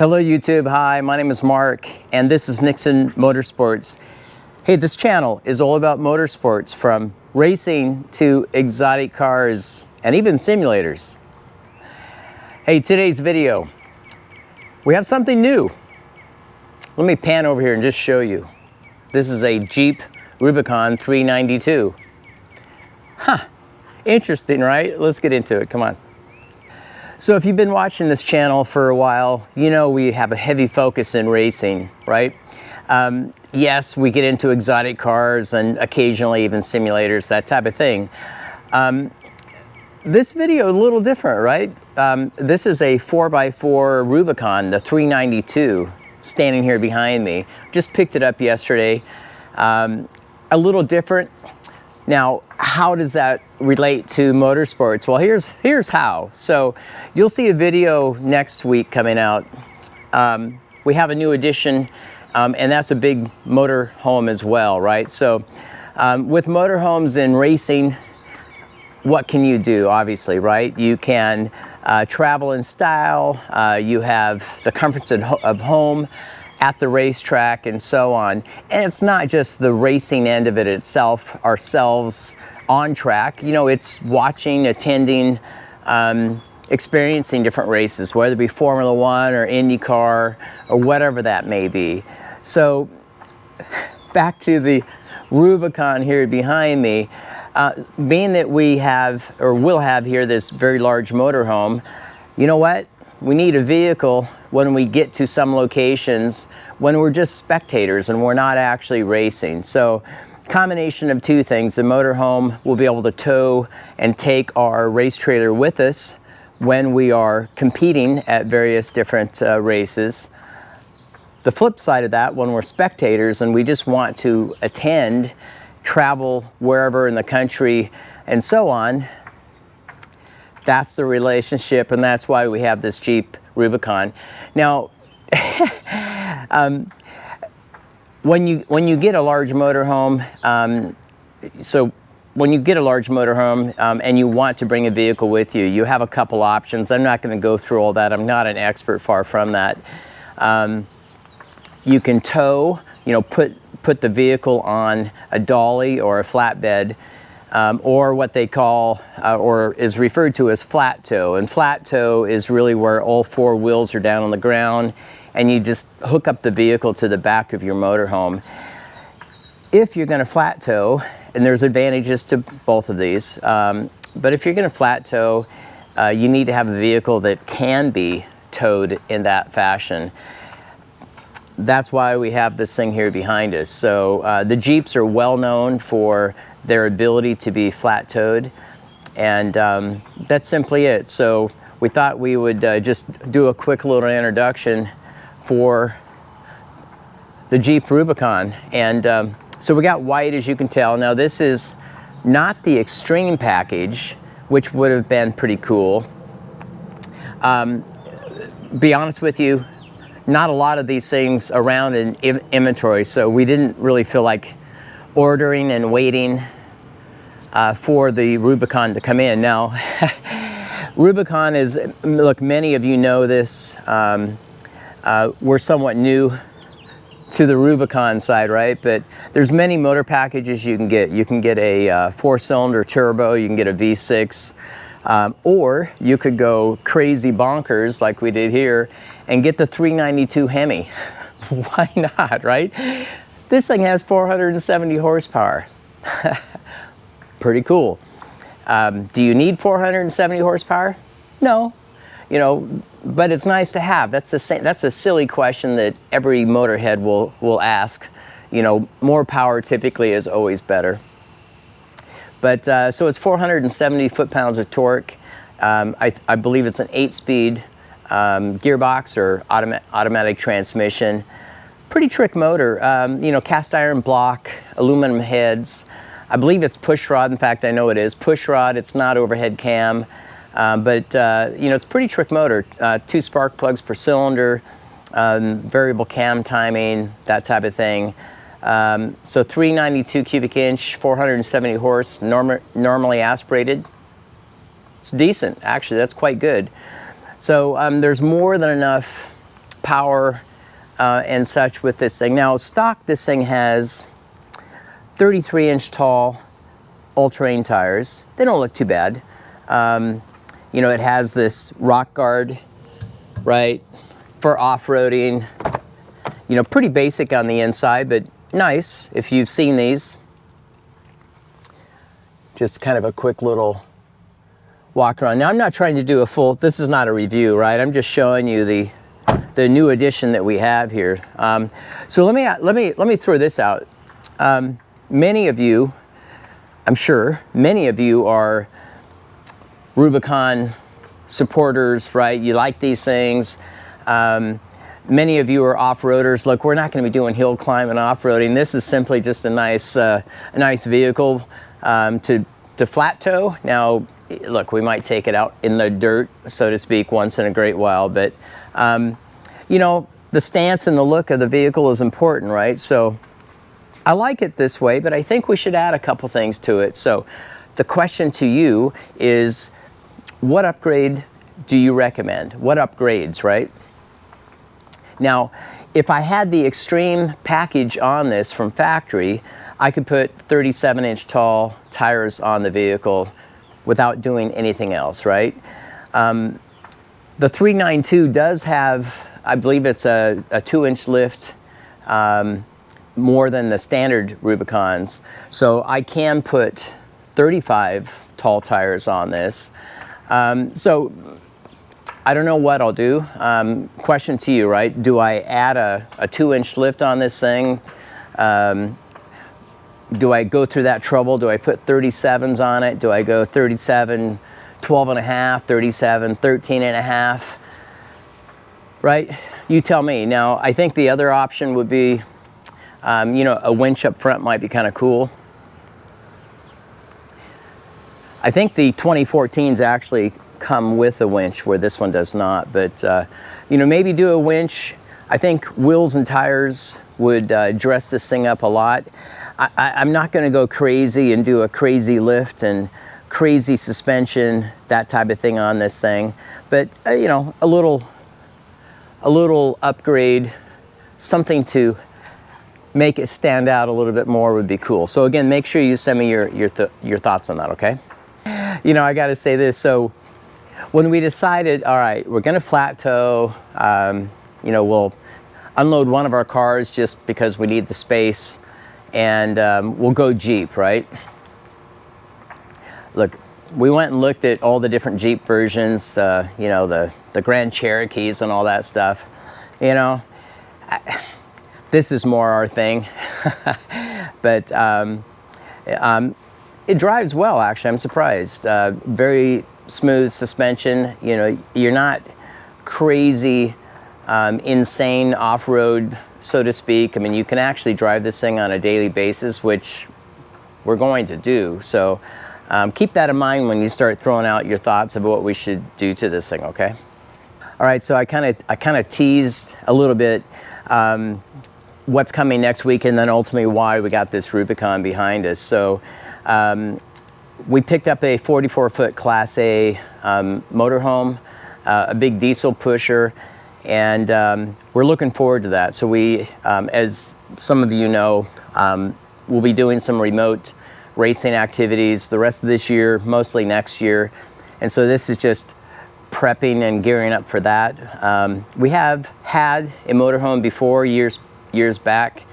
Hello YouTube, hi, my name is Mark and this is Nixon Motorsports. Hey, this channel is all about motorsports, from racing to exotic cars and even simulators. Hey, today's video, we have something new. Let me pan over here and just show you. This is a Jeep Rubicon 392. Huh, interesting, right? Let's get into it, come on. So if you've been watching this channel for a while, you know we have a heavy focus in racing, right? Yes, we get into exotic cars and occasionally even simulators, that type of thing. This video a little different, right? This is a 4x4 Rubicon, the 392, standing here behind me. Just picked it up yesterday. A little different. Now, how does that relate to motorsports? Well, here's how. So you'll see a video next week coming out. We have a new addition, and that's a big motor home as well, right? So with motorhomes in racing, what can you do, obviously, right? You can travel in style, you have the comforts of home at the racetrack and so on. And it's not just the racing end of it itself, ourselves on track. You know, it's watching, attending, experiencing different races, whether it be Formula One or IndyCar or whatever that may be. So back to the Rubicon here behind me. Being that we have, or will have here, this very large motorhome, you know what? We need a vehicle when we get to some locations when we're just spectators and we're not actually racing. So combination of two things. The motorhome will be able to tow and take our race trailer with us when we are competing at various different races. The flip side of that, when we're spectators and we just want to attend, travel wherever in the country and so on, that's the relationship, and that's why we have this Jeep Rubicon. Now, when you get a large motorhome, and you want to bring a vehicle with you, you have a couple options. I'm not going to go through all that. I'm not an expert, far from that. You can tow, you know, put the vehicle on a dolly or a flatbed, or what they call, or is referred to as flat tow. And flat tow is really where all four wheels are down on the ground and you just hook up the vehicle to the back of your motorhome. If you're going to flat tow, and there's advantages to both of these, but if you're going to flat tow, you need to have a vehicle that can be towed in that fashion. That's why we have this thing here behind us. So the Jeeps are well known for their ability to be flat towed, and that's simply it. So we thought we would just do a quick little introduction for the Jeep Rubicon. And so we got white, as you can tell. Now this is not the extreme package, which would have been pretty cool. Be honest with you, not a lot of these things around in inventory, so we didn't really feel like ordering and waiting for the Rubicon to come in. Now, Rubicon is, look, many of you know this, we're somewhat new to the Rubicon side, right? But there's many motor packages you can get. You can get a 4-cylinder turbo, you can get a V6, or you could go crazy bonkers like we did here and get the 392 Hemi. Why not, right? This thing has 470 horsepower. Pretty cool. Do you need 470 horsepower? No. You know, but it's nice to have. That's a silly question that every motorhead will ask. You know, more power typically is always better. But so it's 470 foot-pounds of torque. I believe it's an 8-speed gearbox or automatic transmission. Pretty trick motor. You know, cast iron block, aluminum heads. I believe it's push rod. In fact, I know it is push rod. It's not overhead cam. But you know, it's pretty trick motor. 2 spark plugs per cylinder, variable cam timing, that type of thing. So 392 cubic inch, 470 horse, normally aspirated. It's decent, actually. That's quite good. So there's more than enough power and such with this thing. Now stock, this thing has 33-inch tall all-terrain tires. They don't look too bad. You know, it has this rock guard, right, for off-roading. You know, pretty basic on the inside, but nice if you've seen these. Just kind of a quick little walk around. Now I'm not trying to do a full, this is not a review, right? I'm just showing you the new addition that we have here. So let me throw this out. Many of you, I'm sure, many of you are Rubicon supporters, right? You like these things. Many of you are off-roaders. Look, we're not going to be doing hill climbing, off-roading. This is simply just a nice vehicle to flat tow. Now, look, we might take it out in the dirt, so to speak, once in a great while, but you know, the stance and the look of the vehicle is important, right? So I like it this way, but I think we should add a couple things to it. So the question to you is, what upgrade do you recommend? What upgrades, right? Now, if I had the extreme package on this from factory, I could put 37-inch tall tires on the vehicle without doing anything else, right? The 392 does have, I believe it's a 2-inch lift, more than the standard Rubicons. So I can put 35 tall tires on this. So I don't know what I'll do. Question to you, right? Do I add a 2-inch lift on this thing? Do I go through that trouble? Do I put 37s on it? Do I go 37, 12 and a half, 37, 13 and a half? Right? You tell me. Now, I think the other option would be, you know, a winch up front might be kind of cool. I think the 2014s actually come with a winch where this one does not, but you know, maybe do a winch. I think wheels and tires would dress this thing up a lot. I'm not going to go crazy and do a crazy lift and crazy suspension, that type of thing on this thing, but you know, a little upgrade, something to make it stand out a little bit more would be cool. So again, make sure you send me your thoughts on that, okay? You know, I got to say this. So when we decided, all right, we're going to flat tow, you know, we'll unload one of our cars just because we need the space, and we'll go Jeep, right? Look, we went and looked at all the different Jeep versions, you know, the Grand Cherokees and all that stuff. You know, this is more our thing. But it drives well, actually. I'm surprised. Very smooth suspension. You know, you're not crazy, insane off-road, so to speak. I mean, you can actually drive this thing on a daily basis, which we're going to do. So keep that in mind when you start throwing out your thoughts of what we should do to this thing, okay? All right, so I kind of teased a little bit what's coming next week, and then ultimately why we got this Rubicon behind us. So we picked up a 44-foot Class A motorhome, a big diesel pusher, and we're looking forward to that. So we, as some of you know, we'll be doing some remote racing activities the rest of this year, mostly next year. And so this is just prepping and gearing up for that. We have had a motorhome before, years back.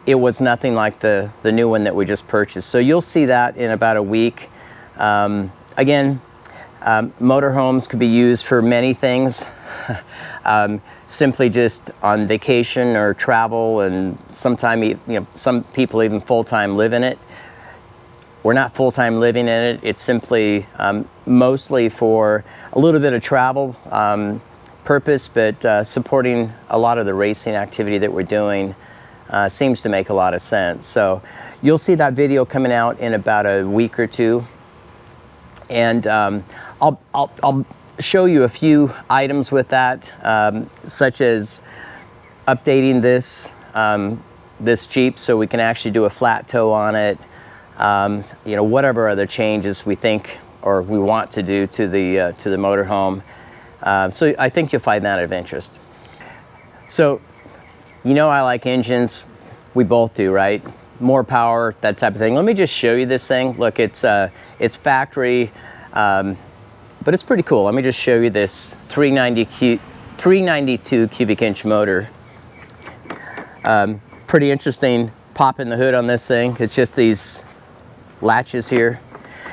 It was nothing like the new one that we just purchased. So you'll see that in about a week. Again, motorhomes could be used for many things. Simply just on vacation or travel, and sometime, you know, some people even full-time live in it. We're not full-time living in it. It's simply mostly for a little bit of travel purpose, but supporting a lot of the racing activity that we're doing seems to make a lot of sense. So you'll see that video coming out in about a week or two, and I'll show you a few items with that, such as updating this Jeep so we can actually do a flat tow on it. You know, whatever other changes we think or we want to do to the motorhome. So I think you'll find that of interest. So, you know I like engines. We both do, right? More power, that type of thing. Let me just show you this thing. Look, it's factory, but it's pretty cool. Let me just show you this 392 cubic inch motor. Pretty interesting. Popping the hood on this thing. It's just these latches here.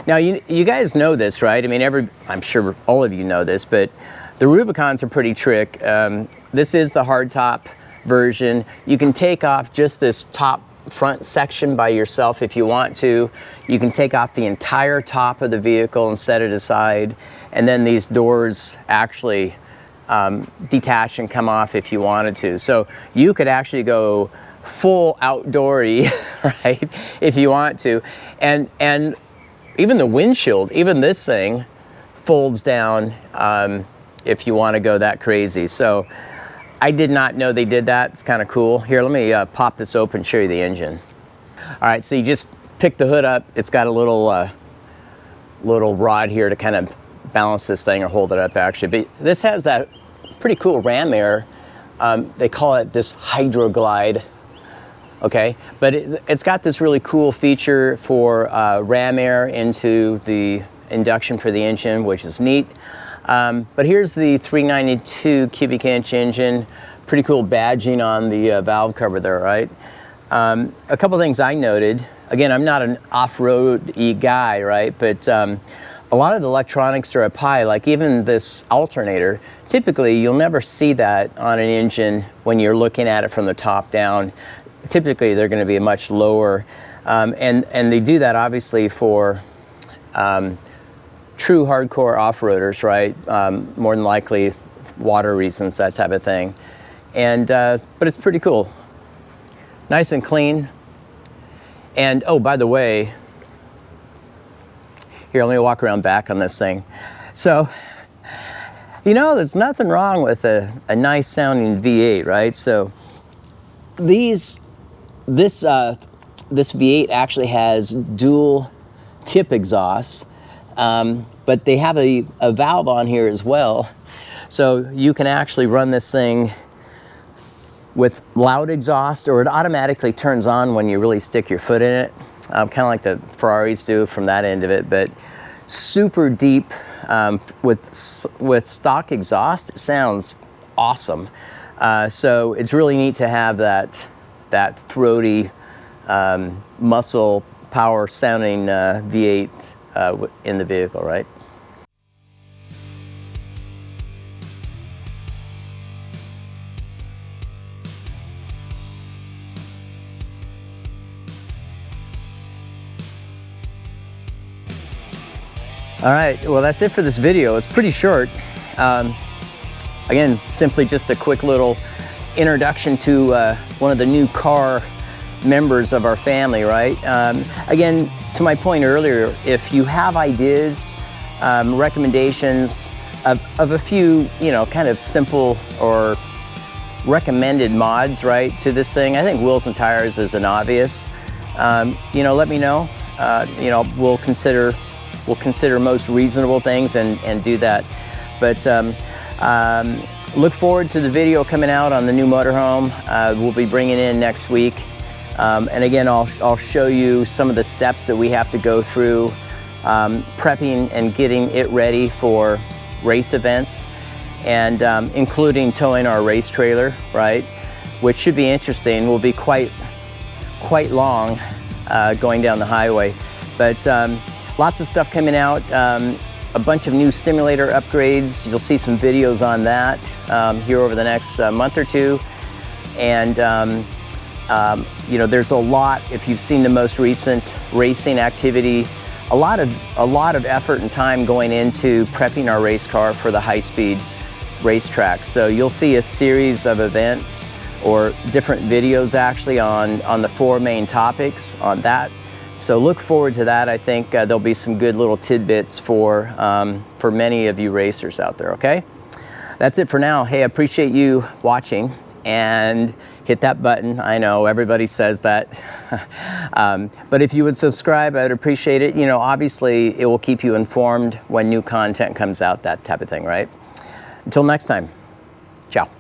Now, you guys know this, right? I mean, I'm sure all of you know this, but the Rubicons are pretty trick. This is the hardtop version. You can take off just this top front section by yourself if you want to. You can take off the entire top of the vehicle and set it aside. And then these doors actually detach and come off if you wanted to. So you could actually go full outdoory, right, if you want to. And even the windshield, even this thing folds down if you want to go that crazy. So I did not know they did that. It's kind of cool. Here, let me pop this open and show you the engine. All right, so you just pick the hood up. It's got a little rod here to kind of balance this thing or hold it up, actually. But this has that pretty cool ram air. They call it this hydroglide. Okay, but it's got this really cool feature for ram air into the induction for the engine, which is neat. But here's the 392 cubic inch engine. Pretty cool badging on the valve cover there, right? A couple things I noted. Again, I'm not an off-road-y guy, right? But a lot of the electronics are up high, like even this alternator. Typically, you'll never see that on an engine when you're looking at it from the top down. Typically, they're going to be much lower. And they do that, obviously, for true hardcore off-roaders, right? More than likely water reasons, that type of thing. And but it's pretty cool. Nice and clean. And oh, by the way, here, let me walk around back on this thing. So, you know, there's nothing wrong with a nice sounding V8, right? So this V8 actually has dual tip exhausts. But they have a valve on here as well. So you can actually run this thing with loud exhaust, or it automatically turns on when you really stick your foot in it. Kind of like the Ferraris do from that end of it, but super deep with stock exhaust. It sounds awesome. So it's really neat to have that throaty, muscle power sounding V8 in the vehicle, right? All right, well, that's it for this video. It's pretty short. Again, simply just a quick little introduction to one of the new car members of our family, right? Again, to my point earlier, if you have ideas, recommendations of a few, you know, kind of simple or recommended mods, right, to this thing, I think wheels and tires is an obvious. You know, let me know. You know, we'll consider most reasonable things and do that. But look forward to the video coming out on the new motorhome. We'll be bringing in next week. And again, I'll show you some of the steps that we have to go through prepping and getting it ready for race events, and including towing our race trailer, right? Which should be interesting. Will be quite long going down the highway. But lots of stuff coming out. A bunch of new simulator upgrades. You'll see some videos on that here over the next month or two. And you know, there's a lot, if you've seen the most recent racing activity, a lot of effort and time going into prepping our race car for the high-speed racetrack. So you'll see a series of events or different videos actually on the 4 main topics on that. So look forward to that. I think there'll be some good little tidbits for many of you racers out there, okay? That's it for now. Hey, I appreciate you watching, and hit that button. I know everybody says that. But if you would subscribe, I would appreciate it. You know, obviously it will keep you informed when new content comes out, that type of thing, right? Until next time, ciao.